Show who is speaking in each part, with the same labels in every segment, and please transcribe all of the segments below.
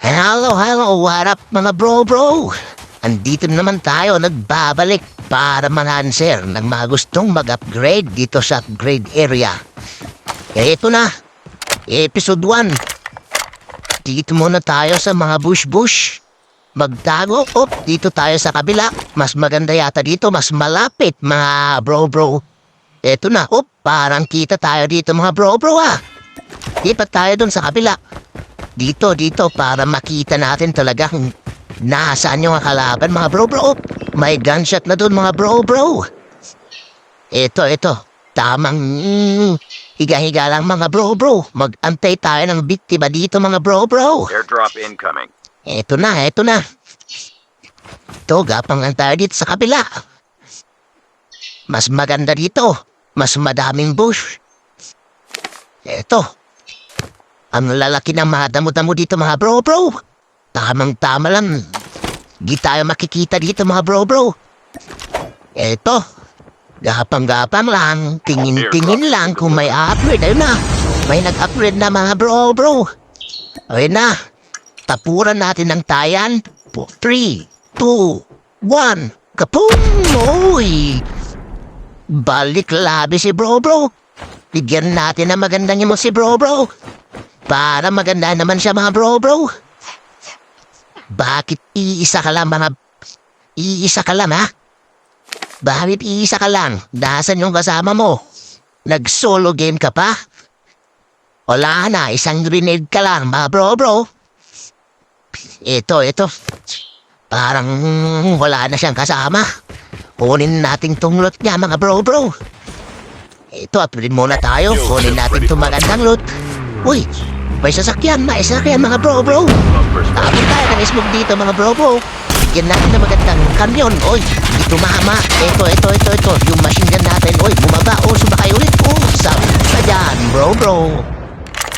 Speaker 1: Hello, what up mga bro? Andito naman tayo nagbabalik para man-answer ng mga gustong mag-upgrade dito sa upgrade area. Kaya ito na, episode 1. Dito muna tayo sa mga bush. Magtago, dito tayo sa kabila. Mas maganda yata dito, mas malapit mga bro. Ito na, parang kita tayo dito mga bro Lipat tayo dun sa kabila. Dito, para makita natin talaga kung nasaan yung kalaban, mga bro. May gunshot na dun, mga bro. Ito. Tamang higa-higa lang, mga bro. Mag-antay tayo ng biktima dito, mga bro.
Speaker 2: Airdrop incoming.
Speaker 1: Ito na. Ito, gapangan tayo dito sa kabila. Mas maganda dito. Mas madaming bush. Ito. Ang lalaki ng mga damo-damo dito, mga bro. Tamang-tama lang. Di tayo makikita dito, mga bro. Eto. Gapang-gapang lang. Tingin lang kung may upgrade. Ayun na. May nag-upgrade na, mga bro. Ayun na. Tapuran natin ng tayan. 3, 2, 1. Kapum! Uy! Balik labi si bro. Bigyan natin na magandang mo si bro. Para maganda naman siya, mga bro. Bakit iisa ka lang, Iisa ka lang, ha? Bakit iisa ka lang? Nasaan yung kasama mo? Nag-solo game ka pa? Wala na, isang grenade ka lang, mga bro. Ito. Parang wala na siyang kasama. Kunin natin tong loot niya, mga bro. Ito, uploadin muna tayo. Kunin natin itong magandang loot. Uy, may sasakyan, mga bro. Tapos tayo ng smoke dito, mga bro. Bigyan natin na magandang kamyon. Uy, hindi tumama. Ito. Yung machine gun natin. Uy, bumaba. Sumakay ulit. Sabi ka dyan, bro.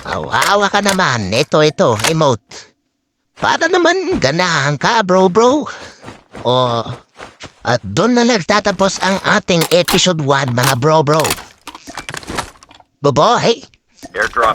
Speaker 1: Awa ka naman. Ito, emote. Para naman ganahan ka, bro. At doon na nagtatapos ang ating episode 1, mga bro. Boboy!
Speaker 2: Airdrop.